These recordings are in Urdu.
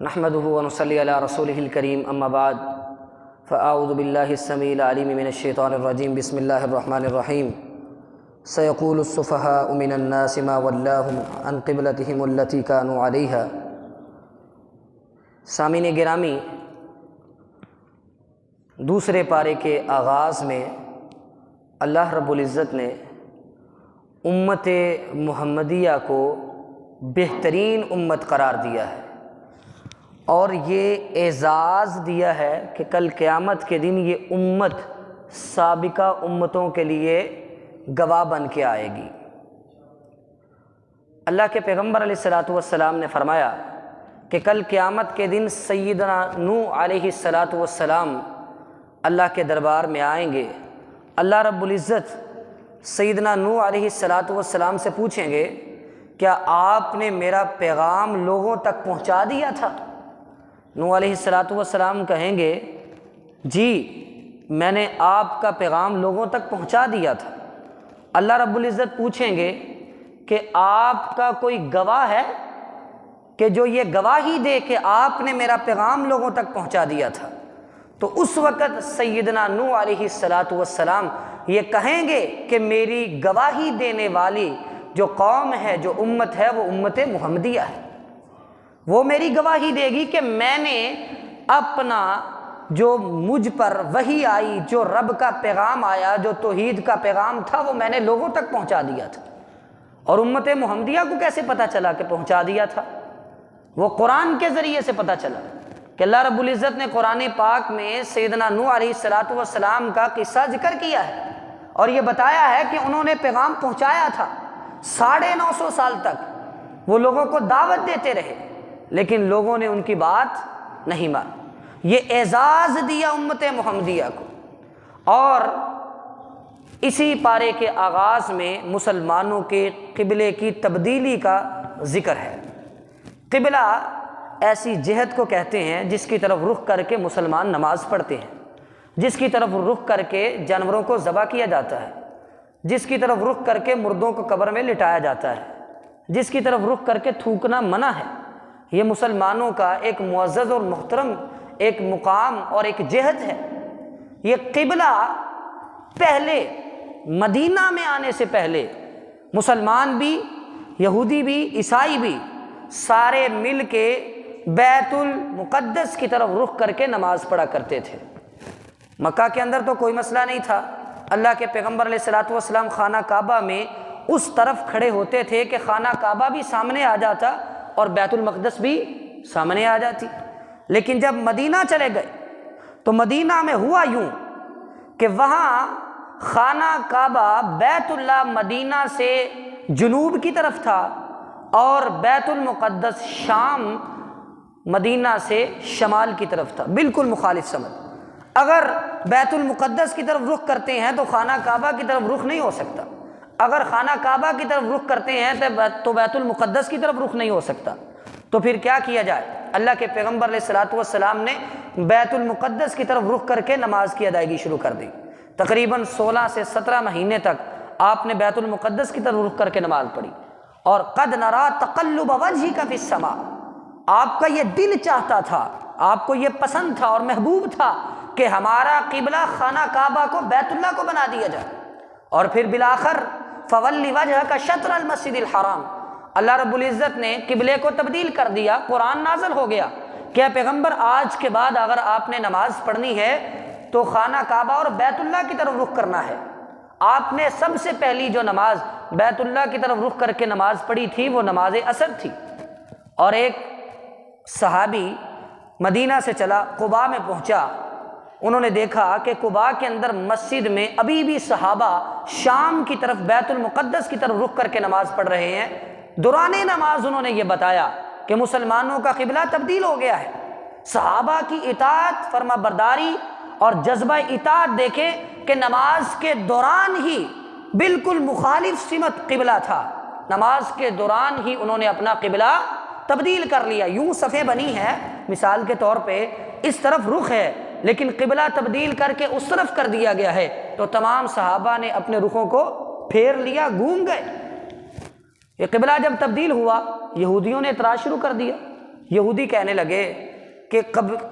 نحمده ونصلي على رسوله الكريم اما بعد فاعوذ بالله السميع العليم من الشيطان الرجيم بسم الله الرحمن الرحيم سيقول السفهاء من الناس ما ولاهم عن قبلتهم التي كانوا عليها۔ سامعین گرامی، دوسرے پارے کے آغاز میں اللہ رب العزت نے امت محمدیہ کو بہترین امت قرار دیا ہے اور یہ اعزاز دیا ہے کہ کل قیامت کے دن یہ امت سابقہ امتوں کے لیے گواہ بن کے آئے گی۔ اللہ کے پیغمبر علیہ الصلاۃ والسلام نے فرمایا کہ کل قیامت کے دن سیدنا نوح علیہ الصلاۃ والسلام اللہ کے دربار میں آئیں گے۔ اللہ رب العزت سیدنا نوح علیہ الصلاۃ والسلام سے پوچھیں گے، کیا آپ نے میرا پیغام لوگوں تک پہنچا دیا تھا؟ نوح علیہ الصلاۃ والسلام کہیں گے، جی میں نے آپ کا پیغام لوگوں تک پہنچا دیا تھا۔ اللہ رب العزت پوچھیں گے کہ آپ کا کوئی گواہ ہے کہ جو یہ گواہی دے کہ آپ نے میرا پیغام لوگوں تک پہنچا دیا تھا؟ تو اس وقت سیدنا نوح علیہ الصلاۃ والسلام یہ کہیں گے کہ میری گواہی دینے والی جو قوم ہے، جو امت ہے، وہ امت محمدیہ ہے۔ وہ میری گواہی دے گی کہ میں نے اپنا جو مجھ پر وحی آئی، جو رب کا پیغام آیا، جو توحید کا پیغام تھا، وہ میں نے لوگوں تک پہنچا دیا تھا۔ اور امت محمدیہ کو کیسے پتہ چلا کہ پہنچا دیا تھا؟ وہ قرآن کے ذریعے سے پتہ چلا کہ اللہ رب العزت نے قرآن پاک میں سیدنا نوح علیہ الصلاۃ والسلام کا قصہ ذکر کیا ہے اور یہ بتایا ہے کہ انہوں نے پیغام پہنچایا تھا۔ 950 سال تک وہ لوگوں کو دعوت دیتے رہے، لیکن لوگوں نے ان کی بات نہیں مانی۔ یہ اعزاز دیا امت محمدیہ کو۔ اور اسی پارے کے آغاز میں مسلمانوں کے قبلے کی تبدیلی کا ذکر ہے۔ قبلہ ایسی جہت کو کہتے ہیں جس کی طرف رخ کر کے مسلمان نماز پڑھتے ہیں، جس کی طرف رخ کر کے جانوروں کو ذبح کیا جاتا ہے، جس کی طرف رخ کر کے مردوں کو قبر میں لٹایا جاتا ہے، جس کی طرف رخ کر کے تھوکنا منع ہے۔ یہ مسلمانوں کا ایک معزز اور محترم ایک مقام اور ایک جہت ہے۔ یہ قبلہ پہلے مدینہ میں آنے سے پہلے مسلمان بھی، یہودی بھی، عیسائی بھی سارے مل کے بیت المقدس کی طرف رخ کر کے نماز پڑھا کرتے تھے۔ مکہ کے اندر تو کوئی مسئلہ نہیں تھا، اللہ کے پیغمبر علیہ الصلاۃ والسلام خانہ کعبہ میں اس طرف کھڑے ہوتے تھے کہ خانہ کعبہ بھی سامنے آ جاتا اور بیت المقدس بھی سامنے آ جاتی۔ لیکن جب مدینہ چلے گئے تو مدینہ میں ہوا یوں کہ وہاں خانہ کعبہ بیت اللہ مدینہ سے جنوب کی طرف تھا اور بیت المقدس شام مدینہ سے شمال کی طرف تھا، بالکل مخالف سمت۔ اگر بیت المقدس کی طرف رخ کرتے ہیں تو خانہ کعبہ کی طرف رخ نہیں ہو سکتا، اگر خانہ کعبہ کی طرف رخ کرتے ہیں تو بیت المقدس کی طرف رخ نہیں ہو سکتا۔ تو پھر کیا کیا جائے؟ اللہ کے پیغمبر علیہ الصلاۃ والسلام نے بیت المقدس کی طرف رخ کر کے نماز کی ادائیگی شروع کر دی۔ تقریباً 16 سے 17 مہینے تک آپ نے بیت المقدس کی طرف رخ کر کے نماز پڑھی۔ اور قد نرا تقلب وجهك فی السماء، آپ کا یہ دل چاہتا تھا، آپ کو یہ پسند تھا اور محبوب تھا کہ ہمارا قبلہ خانہ کعبہ کو بیت اللہ کو بنا دیا جائے۔ اور پھر بالآخر فول وجهك شطر المسجد الحرام، اللہ رب العزت نے قبلے کو تبدیل کر دیا۔ قرآن نازل ہو گیا کہ پیغمبر آج کے بعد اگر آپ نے نماز پڑھنی ہے تو خانہ کعبہ اور بیت اللہ کی طرف رخ کرنا ہے۔ آپ نے سب سے پہلی جو نماز بیت اللہ کی طرف رخ کر کے نماز پڑھی تھی وہ نماز عصر تھی۔ اور ایک صحابی مدینہ سے چلا، قباء میں پہنچا، انہوں نے دیکھا کہ قباء کے اندر مسجد میں ابھی بھی صحابہ شام کی طرف بیت المقدس کی طرف رخ کر کے نماز پڑھ رہے ہیں۔ دوران نماز انہوں نے یہ بتایا کہ مسلمانوں کا قبلہ تبدیل ہو گیا ہے۔ صحابہ کی اطاعت، فرما برداری اور جذبہ اطاعت دیکھیں کہ نماز کے دوران ہی بالکل مخالف سمت قبلہ تھا، نماز کے دوران ہی انہوں نے اپنا قبلہ تبدیل کر لیا۔ یوں صفیں بنی ہے مثال کے طور پہ، اس طرف رخ ہے لیکن قبلہ تبدیل کر کے اس طرف کر دیا گیا ہے، تو تمام صحابہ نے اپنے رخوں کو پھیر لیا، گھوم گئے۔ یہ قبلہ جب تبدیل ہوا، یہودیوں نے اعتراض شروع کر دیا، یہودی کہنے لگے کہ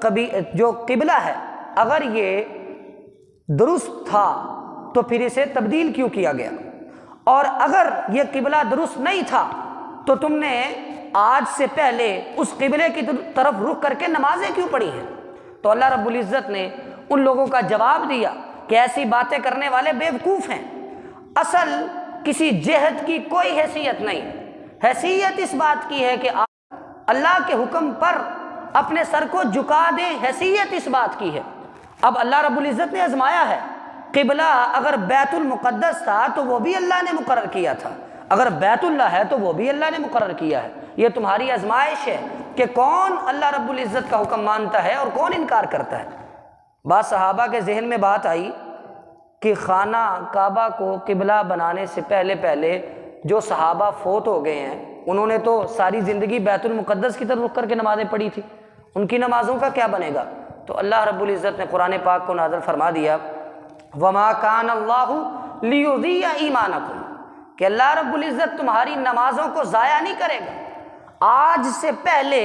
کبھی جو قبلہ ہے اگر یہ درست تھا تو پھر اسے تبدیل کیوں کیا گیا، اور اگر یہ قبلہ درست نہیں تھا تو تم نے آج سے پہلے اس قبلے کی طرف رخ کر کے نمازیں کیوں پڑھی ہیں؟ تو اللہ رب العزت نے ان لوگوں کا جواب دیا کہ ایسی باتیں کرنے والے بیوقوف ہیں، اصل کسی جہد کی کوئی حیثیت نہیں، حیثیت اس بات کی ہے کہ آپ اللہ کے حکم پر اپنے سر کو جھکا دیں، حیثیت اس بات کی ہے۔ اب اللہ رب العزت نے آزمایا ہے، قبلہ اگر بیت المقدس تھا تو وہ بھی اللہ نے مقرر کیا تھا، اگر بیت اللہ ہے تو وہ بھی اللہ نے مقرر کیا ہے۔ یہ تمہاری آزمائش ہے کہ کون اللہ رب العزت کا حکم مانتا ہے اور کون انکار کرتا ہے۔ بعض صحابہ کے ذہن میں بات آئی کہ خانہ کعبہ کو قبلہ بنانے سے پہلے جو صحابہ فوت ہو گئے ہیں انہوں نے تو ساری زندگی بیت المقدس کی طرف رخ کر کے نمازیں پڑھی تھی، ان کی نمازوں کا کیا بنے گا؟ تو اللہ رب العزت نے قرآن پاک کو نازل فرما دیا وَمَا كَانَ اللَّهُ لِيُضِيعَ إِيمَانَكُمْ، کہ اللہ رب العزت تمہاری نمازوں کو ضائع نہیں کرے گا۔ آج سے پہلے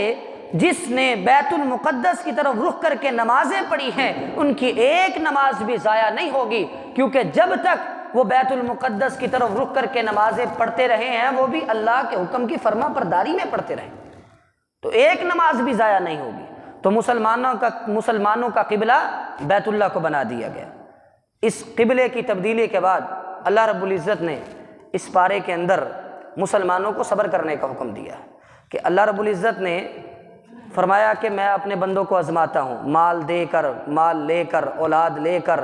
جس نے بیت المقدس کی طرف رخ کر کے نمازیں پڑھی ہیں ان کی ایک نماز بھی ضائع نہیں ہوگی، کیونکہ جب تک وہ بیت المقدس کی طرف رخ کر کے نمازیں پڑھتے رہے ہیں وہ بھی اللہ کے حکم کی فرما برداری میں پڑھتے رہے، تو ایک نماز بھی ضائع نہیں ہوگی۔ تو مسلمانوں کا قبلہ بیت اللہ کو بنا دیا گیا۔ اس قبلے کی تبدیلی کے بعد اللہ رب العزت نے اس پارے کے اندر مسلمانوں کو صبر کرنے کا حکم دیا کہ اللہ رب العزت نے فرمایا کہ میں اپنے بندوں کو آزماتا ہوں، مال دے کر، مال لے کر، اولاد لے کر،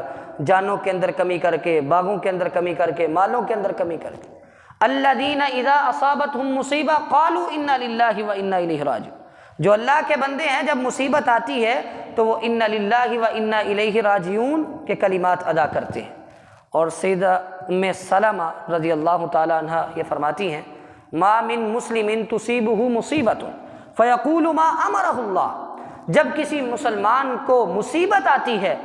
جانوں کے اندر کمی کر کے، باغوں کے اندر کمی کر کے، مالوں کے اندر کمی کر کے۔ الذین اذا اصابتهم مصیبہ قالوا انا للہ وانا الیہ راجعون، جو اللہ کے بندے ہیں جب مصیبت آتی ہے تو وہ انا للہ وانا الیہ راجعون کے کلمات ادا کرتے ہیں۔ اور سیدہ ام سلمہ رضی اللہ تعالی عنہ یہ فرماتی ہیں ما من مسلم تصیبہ مصیبت فیقول ما امرہ اللہ، جب کسی مسلمان کو مصیبت آتی ہے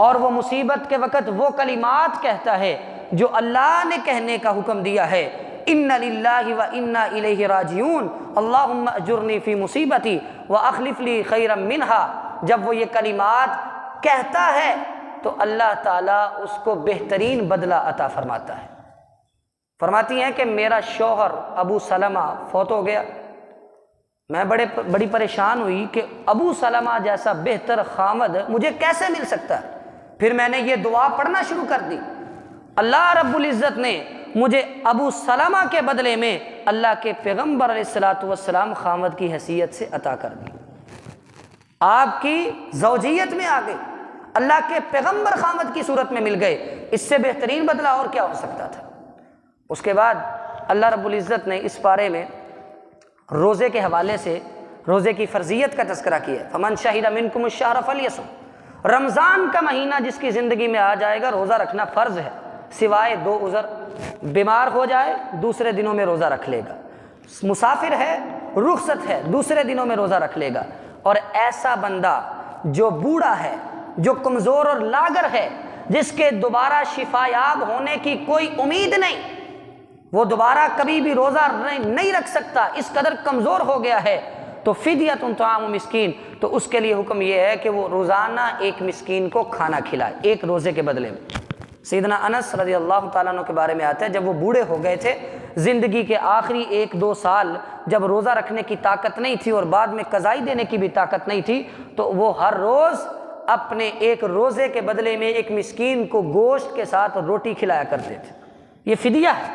اور وہ مصیبت کے وقت وہ کلمات کہتا ہے جو اللہ نے کہنے کا حکم دیا ہے، ان للہ وانا الیہ راجعون اللہم اجرنی فی مصیبتی واخلف لی خیرا منہا، جب وہ یہ کلمات کہتا ہے تو اللہ تعالیٰ اس کو بہترین بدلہ عطا فرماتا ہے۔ فرماتی ہیں کہ میرا شوہر ابو سلمہ فوت ہو گیا، میں بڑی پریشان ہوئی کہ ابو سلمہ جیسا بہتر خامد مجھے کیسے مل سکتا ہے۔ پھر میں نے یہ دعا پڑھنا شروع کر دی، اللہ رب العزت نے مجھے ابو سلمہ کے بدلے میں اللہ کے پیغمبر علیہ الصلوۃ والسلام خامد کی حیثیت سے عطا کر دی، آپ کی زوجیت میں آ گئی، اللہ کے پیغمبر خامد کی صورت میں مل گئے، اس سے بہترین بدلہ اور کیا ہو سکتا تھا۔ اس کے بعد اللہ رب العزت نے اس پارے میں روزے کے حوالے سے روزے کی فرضیت کا تذکرہ کیا، فمن شہد منکم الشہر فلیصم، رمضان کا مہینہ جس کی زندگی میں آ جائے گا روزہ رکھنا فرض ہے، سوائے دو عذر، بیمار ہو جائے دوسرے دنوں میں روزہ رکھ لے گا، مسافر ہے رخصت ہے دوسرے دنوں میں روزہ رکھ لے گا، اور ایسا بندہ جو بوڑھا ہے، جو کمزور اور لاغر ہے، جس کے دوبارہ شفا یاب ہونے کی کوئی امید نہیں، وہ دوبارہ کبھی بھی روزہ نہیں رکھ سکتا، اس قدر کمزور ہو گیا ہے، تو فدیۃ طعام مسکین، تو اس کے لیے حکم یہ ہے کہ وہ روزانہ ایک مسکین کو کھانا کھلائے ایک روزے کے بدلے میں۔ سیدنا انس رضی اللہ تعالیٰ عنہ کے بارے میں آتا ہے جب وہ بوڑھے ہو گئے تھے، زندگی کے آخری 1-2 سال جب روزہ رکھنے کی طاقت نہیں تھی اور بعد میں قضائی دینے کی بھی طاقت نہیں تھی، تو وہ ہر روز اپنے ایک روزے کے بدلے میں ایک مسکین کو گوشت کے ساتھ روٹی کھلایا کرتے تھے۔ یہ فدیہ ہے۔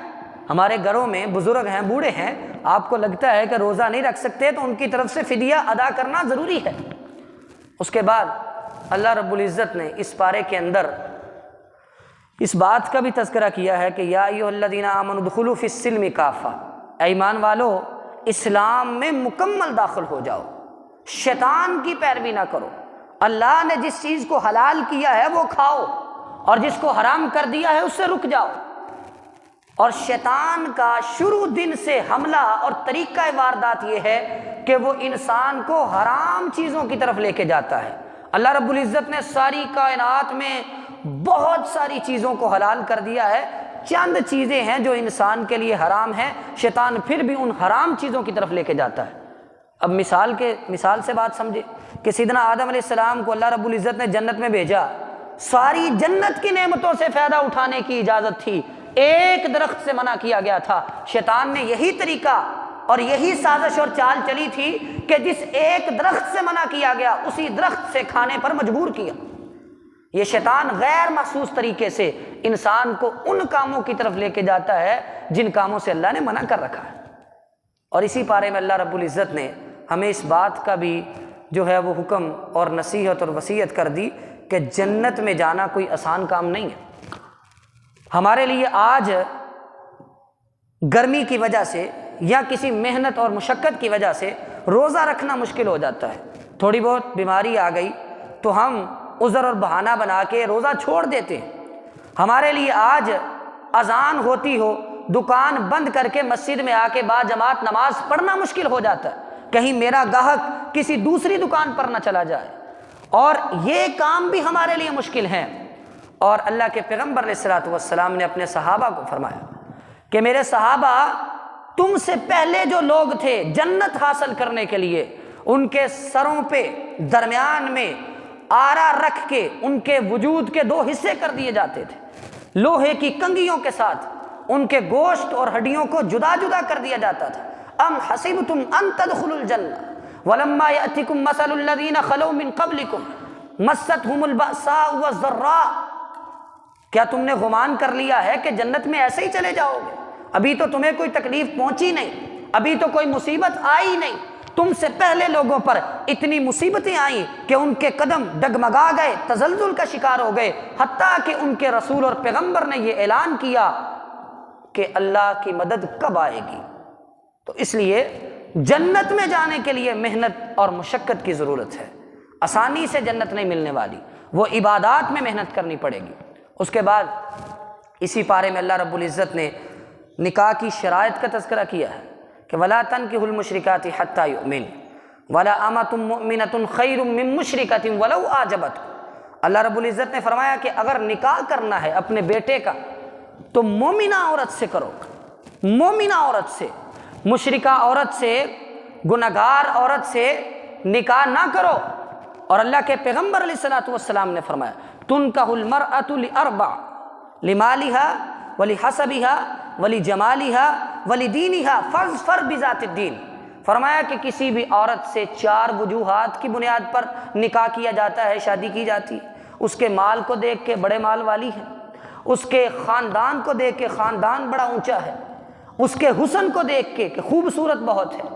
ہمارے گھروں میں بزرگ ہیں، بوڑھے ہیں، آپ کو لگتا ہے کہ روزہ نہیں رکھ سکتے تو ان کی طرف سے فدیہ ادا کرنا ضروری ہے۔ اس کے بعد اللہ رب العزت نے اس پارے کے اندر اس بات کا بھی تذکرہ کیا ہے کہ یا ایھا الذین آمنوا ادخلوا فی السلم کافہ، اے ایمان والو اسلام میں مکمل داخل ہو جاؤ، شیطان کی پیروی نہ کرو، اللہ نے جس چیز کو حلال کیا ہے وہ کھاؤ اور جس کو حرام کر دیا ہے اس سے رک جاؤ۔ اور شیطان کا شروع دن سے حملہ اور طریقہ واردات یہ ہے کہ وہ انسان کو حرام چیزوں کی طرف لے کے جاتا ہے۔ اللہ رب العزت نے ساری کائنات میں بہت ساری چیزوں کو حلال کر دیا ہے، چند چیزیں ہیں جو انسان کے لیے حرام ہیں، شیطان پھر بھی ان حرام چیزوں کی طرف لے کے جاتا ہے۔ اب مثال سے بات سمجھے کہ سیدنا آدم علیہ السلام کو اللہ رب العزت نے جنت میں بھیجا، ساری جنت کی نعمتوں سے فائدہ اٹھانے کی اجازت تھی، ایک درخت سے منع کیا گیا تھا۔ شیطان نے یہی طریقہ اور یہی سازش اور چال چلی تھی کہ جس ایک درخت سے منع کیا گیا اسی درخت سے کھانے پر مجبور کیا۔ یہ شیطان غیر محسوس طریقے سے انسان کو ان کاموں کی طرف لے کے جاتا ہے جن کاموں سے اللہ نے منع کر رکھا ہے۔ اور اسی پارے میں اللہ رب العزت نے ہمیں اس بات کا بھی جو ہے وہ حکم اور نصیحت اور وصیت کر دی کہ جنت میں جانا کوئی آسان کام نہیں ہے۔ ہمارے لیے آج گرمی کی وجہ سے یا کسی محنت اور مشقت کی وجہ سے روزہ رکھنا مشکل ہو جاتا ہے، تھوڑی بہت بیماری آ گئی تو ہم عذر اور بہانہ بنا کے روزہ چھوڑ دیتے ہیں۔ ہمارے لیے آج اذان ہوتی ہو، دکان بند کر کے مسجد میں آ کے با جماعت نماز پڑھنا مشکل ہو جاتا ہے، کہیں میرا گاہک کسی دوسری دکان پر نہ چلا جائے، اور یہ کام بھی ہمارے لیے مشکل ہیں۔ اور اللہ کے پیغمبر علیہ الصلوۃ والسلام نے اپنے صحابہ کو فرمایا کہ میرے صحابہ، تم سے پہلے جو لوگ تھے جنت حاصل کرنے کے لیے ان کے سروں پہ درمیان میں آرا رکھ کے ان کے وجود کے دو حصے کر دیے جاتے تھے، لوہے کی کنگھیوں کے ساتھ ان کے گوشت اور ہڈیوں کو جدا جدا کر دیا جاتا تھا۔ ام حسبتم ان تدخلوا الجنہ ولما یأتکم مثل الذین خلو من قبلکم مستهم البأساء والضراء، کیا تم نے گمان کر لیا ہے کہ جنت میں ایسے ہی چلے جاؤ گے؟ ابھی تو تمہیں کوئی تکلیف پہنچی نہیں، ابھی تو کوئی مصیبت آئی نہیں، تم سے پہلے لوگوں پر اتنی مصیبتیں آئیں کہ ان کے قدم ڈگمگا گئے، تزلزل کا شکار ہو گئے، حتیٰ کہ ان کے رسول اور پیغمبر نے یہ اعلان کیا کہ اللہ کی مدد کب آئے گی۔ تو اس لیے جنت میں جانے کے لیے محنت اور مشقت کی ضرورت ہے، آسانی سے جنت نہیں ملنے والی، وہ عبادات میں محنت کرنی پڑے گی۔ اس کے بعد اسی پارے میں اللہ رب العزت نے نکاح کی شرائط کا تذکرہ کیا ہے کہ وَلَا تَنكِحُوا الْمُشْرِكَاتِ حَتَّى يُؤْمِنَ وَلَا أَمَةٌ مُؤْمِنَةٌ خَيْرٌ مِّن مُشْرِكَةٍ وَلَوْ أَعْجَبَتْكُمْ۔ اللہ رب العزت نے فرمایا کہ اگر نکاح کرنا ہے اپنے بیٹے کا تو مومنہ عورت سے کرو، مومنہ عورت سے، مشرکہ عورت سے، گنہگار عورت سے نکاح نہ کرو۔ اور اللہ کے پیغمبر علیہ الصلوۃ والسلام نے فرمایا تنکح المرأۃ لأربع لمالها ولحسبها ولجمالها ولدینها فاظفر بذات الدین۔ فرمایا کہ کسی بھی عورت سے 4 وجوہات کی بنیاد پر نکاح کیا جاتا ہے، شادی کی جاتی ہے۔ اس کے مال کو دیکھ کے بڑے مال والی ہے، اس کے خاندان کو دیکھ کے خاندان بڑا اونچا ہے، اس کے حسن کو دیکھ کے کہ خوبصورت بہت ہے،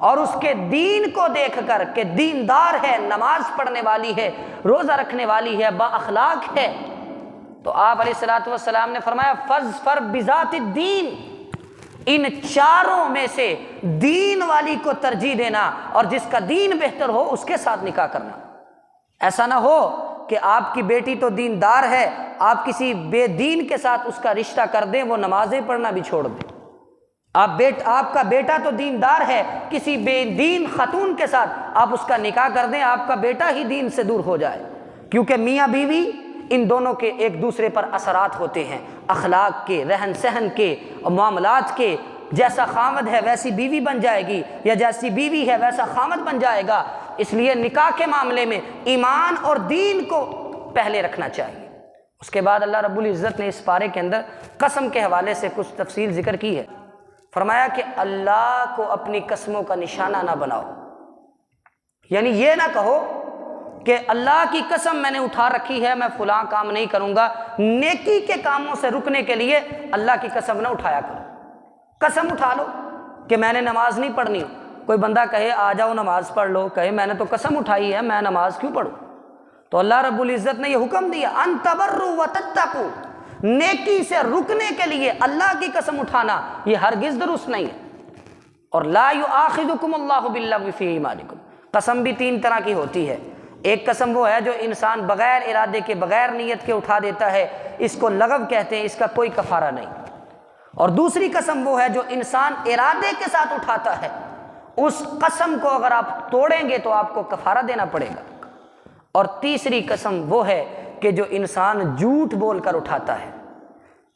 اور اس کے دین کو دیکھ کر کہ دیندار ہے، نماز پڑھنے والی ہے، روزہ رکھنے والی ہے، با اخلاق ہے۔ تو آپ علیہ الصلوۃ والسلام نے فرمایا فاظفر بذات الدین، ان 4 میں سے دین والی کو ترجیح دینا، اور جس کا دین بہتر ہو اس کے ساتھ نکاح کرنا۔ ایسا نہ ہو کہ آپ کی بیٹی تو دیندار ہے، آپ کسی بے دین کے ساتھ اس کا رشتہ کر دیں، وہ نمازیں پڑھنا بھی چھوڑ دیں۔ آپ کا بیٹا تو دیندار ہے، کسی بے دین خاتون کے ساتھ آپ اس کا نکاح کر دیں، آپ کا بیٹا ہی دین سے دور ہو جائے، کیونکہ میاں بیوی ان دونوں کے ایک دوسرے پر اثرات ہوتے ہیں، اخلاق کے، رہن سہن کے اور معاملات کے۔ جیسا خامد ہے ویسی بیوی بن جائے گی، یا جیسی بیوی ہے ویسا خامد بن جائے گا۔ اس لیے نکاح کے معاملے میں ایمان اور دین کو پہلے رکھنا چاہیے۔ اس کے بعد اللہ رب العزت نے اس پارے کے اندر قسم کے حوالے سے کچھ تفصیل ذکر کی ہے۔ فرمایا کہ اللہ کو اپنی قسموں کا نشانہ نہ بناؤ، یعنی یہ نہ کہو کہ اللہ کی قسم میں نے اٹھا رکھی ہے، میں فلاں کام نہیں کروں گا۔ نیکی کے کاموں سے رکنے کے لیے اللہ کی قسم نہ اٹھایا کرو۔ قسم اٹھا لو کہ میں نے نماز نہیں پڑھنی، کوئی بندہ کہے آ جاؤ نماز پڑھ لو، کہے میں نے تو قسم اٹھائی ہے میں نماز کیوں پڑھوں؟ تو اللہ رب العزت نے یہ حکم دیا ان تبروا وتتقوا، نیکی سے رکنے کے لیے اللہ کی قسم اٹھانا یہ ہرگز درست نہیں ہے۔ اور لا یؤاخذکم اللہ باللغو فی ایمانکم، قسم بھی 3 طرح کی ہوتی ہے۔ ایک قسم وہ ہے جو انسان بغیر ارادے کے، بغیر نیت کے اٹھا دیتا ہے، اس کو لغو کہتے ہیں، اس کا کوئی کفارہ نہیں۔ اور دوسری قسم وہ ہے جو انسان ارادے کے ساتھ اٹھاتا ہے، اس قسم کو اگر آپ توڑیں گے تو آپ کو کفارہ دینا پڑے گا۔ اور تیسری قسم وہ ہے کہ جو انسان جھوٹ بول کر اٹھاتا ہے،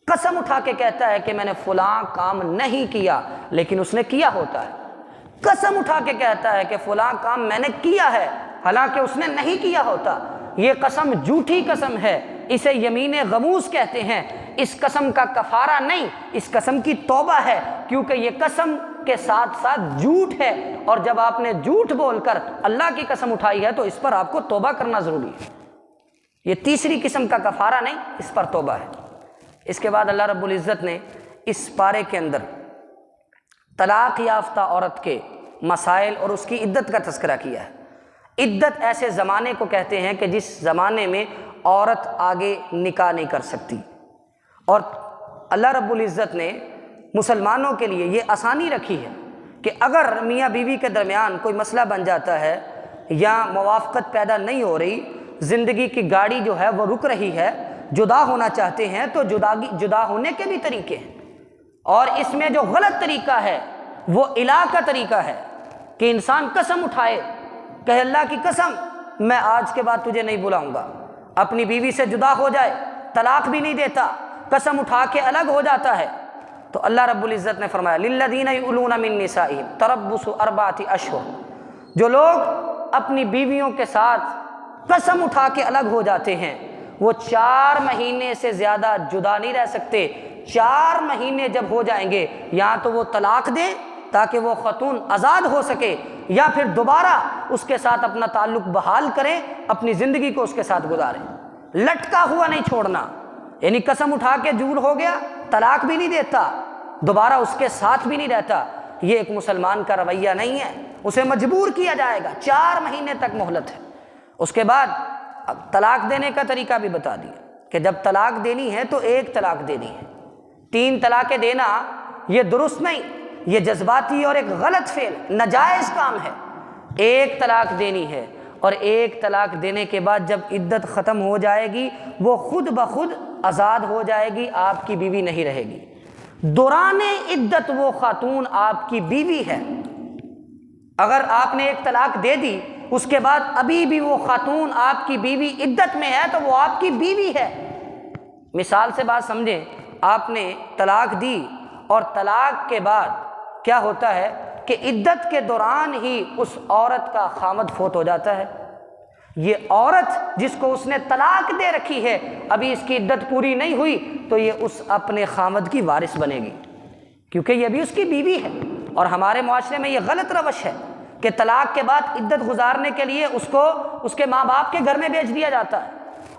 قسم اٹھا کے کہتا ہے کہ میں نے فلاں کام نہیں کیا لیکن اس نے کیا ہوتا ہے، قسم اٹھا کے کہتا ہے کہ فلاں کام میں نے کیا ہے حالانکہ اس نے نہیں کیا ہوتا، یہ قسم جھوٹی قسم ہے، اسے یمین غموس کہتے ہیں۔ اس قسم کا کفارہ نہیں، اس قسم کی توبہ ہے، کیونکہ یہ قسم کے ساتھ ساتھ جھوٹ ہے، اور جب آپ نے جھوٹ بول کر اللہ کی قسم اٹھائی ہے تو اس پر آپ کو توبہ کرنا ضروری ہے۔ یہ تیسری قسم کا کفارہ نہیں، اس پر توبہ ہے۔ اس کے بعد اللہ رب العزت نے اس پارے کے اندر طلاق یافتہ عورت کے مسائل اور اس کی عدت کا تذکرہ کیا ہے۔ عدت ایسے زمانے کو کہتے ہیں کہ جس زمانے میں عورت آگے نکاح نہیں کر سکتی، اور اللہ رب العزت نے مسلمانوں کے لیے یہ آسانی رکھی ہے کہ اگر میاں بیوی کے درمیان کوئی مسئلہ بن جاتا ہے یا موافقت پیدا نہیں ہو رہی، زندگی کی گاڑی جو ہے وہ رک رہی ہے، جدا ہونا چاہتے ہیں تو جدا ہونے کے بھی طریقے ہیں، اور اس میں جو غلط طریقہ ہے وہ الہ کا طریقہ ہے کہ انسان قسم اٹھائے کہ اللہ کی قسم میں آج کے بعد تجھے نہیں بلاؤں گا، اپنی بیوی سے جدا ہو جائے، طلاق بھی نہیں دیتا، قسم اٹھا کے الگ ہو جاتا ہے۔ تو اللہ رب العزت نے فرمایا للذین یؤلون من نسائہم تربص اربعۃ اشہر، جو لوگ اپنی بیویوں کے ساتھ قسم اٹھا کے الگ ہو جاتے ہیں وہ 4 مہینے سے زیادہ جدا نہیں رہ سکتے۔ 4 مہینے جب ہو جائیں گے یا تو وہ طلاق دیں تاکہ وہ خاتون آزاد ہو سکے، یا پھر دوبارہ اس کے ساتھ اپنا تعلق بحال کریں، اپنی زندگی کو اس کے ساتھ گزاریں۔ لٹکا ہوا نہیں چھوڑنا، یعنی قسم اٹھا کے جور ہو گیا، طلاق بھی نہیں دیتا، دوبارہ اس کے ساتھ بھی نہیں رہتا، یہ ایک مسلمان کا رویہ نہیں ہے، اسے مجبور کیا جائے گا۔ 4 مہینے تک مہلت ہے۔ اس کے بعد طلاق دینے کا طریقہ بھی بتا دیا کہ جب طلاق دینی ہے تو 1 طلاق دینی ہے۔ 3 طلاقیں دینا یہ درست نہیں، یہ جذباتی اور ایک غلط فعل، ناجائز کام ہے۔ 1 طلاق دینی ہے، اور 1 طلاق دینے کے بعد جب عدت ختم ہو جائے گی وہ خود بخود آزاد ہو جائے گی، آپ کی بیوی نہیں رہے گی۔ دوران عدت وہ خاتون آپ کی بیوی ہے۔ اگر آپ نے 1 طلاق دے دی، اس کے بعد ابھی بھی وہ خاتون آپ کی بیوی عدت میں ہے تو وہ آپ کی بیوی ہے۔ مثال سے بات سمجھیں، آپ نے طلاق دی اور طلاق کے بعد کیا ہوتا ہے کہ عدت کے دوران ہی اس عورت کا خامد فوت ہو جاتا ہے۔ یہ عورت جس کو اس نے طلاق دے رکھی ہے، ابھی اس کی عدت پوری نہیں ہوئی تو یہ اس اپنے خامد کی وارث بنے گی، کیونکہ یہ بھی اس کی بیوی ہے۔ اور ہمارے معاشرے میں یہ غلط روش ہے کہ طلاق کے بعد عدت گزارنے کے لیے اس کو اس کے ماں باپ کے گھر میں بھیج دیا جاتا ہے،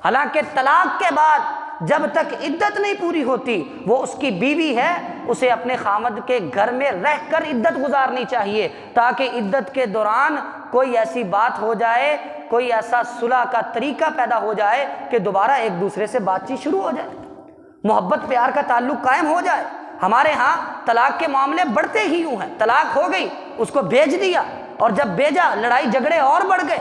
حالانکہ طلاق کے بعد جب تک عدت نہیں پوری ہوتی وہ اس کی بیوی ہے، اسے اپنے خامد کے گھر میں رہ کر عدت گزارنی چاہیے، تاکہ عدت کے دوران کوئی ایسی بات ہو جائے، کوئی ایسا صلح کا طریقہ پیدا ہو جائے کہ دوبارہ ایک دوسرے سے بات چیت شروع ہو جائے، محبت پیار کا تعلق قائم ہو جائے۔ ہمارے ہاں طلاق کے معاملے بڑھتے ہی یوں ہیں، طلاق ہو گئی اس کو بھیج دیا، اور جب بھیجا لڑائی جھگڑے اور بڑھ گئے،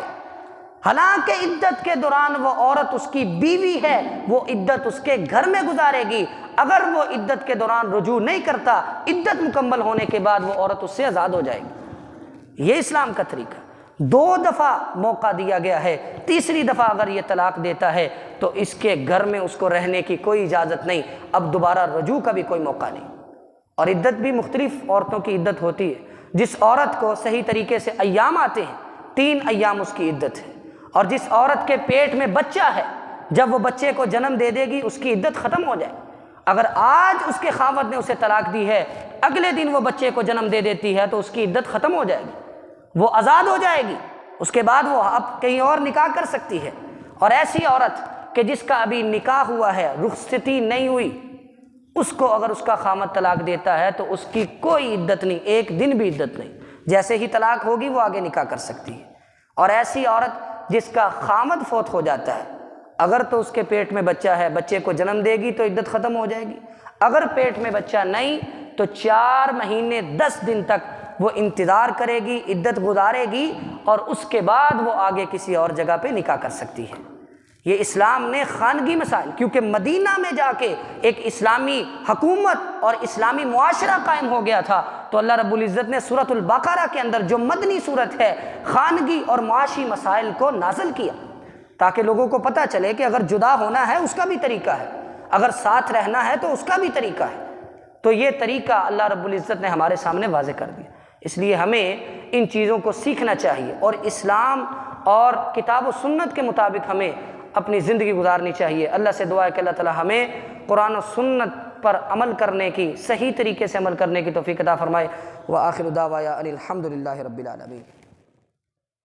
حالانکہ عدت کے دوران وہ عورت اس کی بیوی ہے، وہ عدت اس کے گھر میں گزارے گی۔ اگر وہ عدت کے دوران رجوع نہیں کرتا، عدت مکمل ہونے کے بعد وہ عورت اس سے آزاد ہو جائے گی۔ یہ اسلام کا طریقہ۔ 2 دفعہ موقع دیا گیا ہے، تیسری دفعہ اگر یہ طلاق دیتا ہے تو اس کے گھر میں اس کو رہنے کی کوئی اجازت نہیں، اب دوبارہ رجوع کا بھی کوئی موقع نہیں۔ اور عدت بھی مختلف عورتوں کی عدت ہوتی ہے۔ جس عورت کو صحیح طریقے سے ایام آتے ہیں 3 ایام اس کی عدت ہے، اور جس عورت کے پیٹ میں بچہ ہے جب وہ بچے کو جنم دے دے گی اس کی عدت ختم ہو جائے۔ اگر آج اس کے خاوند نے اسے طلاق دی ہے، اگلے دن وہ بچے کو جنم دے دیتی ہے تو اس کی عدت ختم ہو جائے گی، وہ آزاد ہو جائے گی، اس کے بعد وہ اب کہیں اور نکاح کر سکتی ہے۔ اور ایسی عورت کہ جس کا ابھی نکاح ہوا ہے، رخصتی نہیں ہوئی، اس کو اگر اس کا خاوند طلاق دیتا ہے تو اس کی کوئی عدت نہیں، 1 دن بھی عدت نہیں، جیسے ہی طلاق ہوگی وہ آگے نکاح کر سکتی ہے۔ اور ایسی عورت جس کا خاوند فوت ہو جاتا ہے، اگر تو اس کے پیٹ میں بچہ ہے، بچے کو جنم دے گی تو عدت ختم ہو جائے گی، اگر پیٹ میں بچہ نہیں تو 4 مہینے 10 دن تک وہ انتظار کرے گی، عدت گزارے گی، اور اس کے بعد وہ آگے کسی اور جگہ پہ نکاح کر سکتی ہے۔ یہ اسلام نے خانگی مسائل، کیونکہ مدینہ میں جا کے ایک اسلامی حکومت اور اسلامی معاشرہ قائم ہو گیا تھا، تو اللہ رب العزت نے سورۃ البقرہ کے اندر جو مدنی صورت ہے، خانگی اور معاشی مسائل کو نازل کیا، تاکہ لوگوں کو پتہ چلے کہ اگر جدا ہونا ہے اس کا بھی طریقہ ہے، اگر ساتھ رہنا ہے تو اس کا بھی طریقہ ہے۔ تو یہ طریقہ اللہ رب العزت نے ہمارے سامنے واضح کر دیا۔ اس لیے ہمیں ان چیزوں کو سیکھنا چاہیے اور اسلام اور کتاب و سنت کے مطابق ہمیں اپنی زندگی گزارنی چاہیے۔ اللہ سے دعا ہے کہ اللہ تعالی ہمیں قرآن و سنت پر عمل کرنے کی، صحیح طریقے سے عمل کرنے کی توفیق عطا فرمائے۔ وآخر دعوانا ان الحمد للہ رب العالمین۔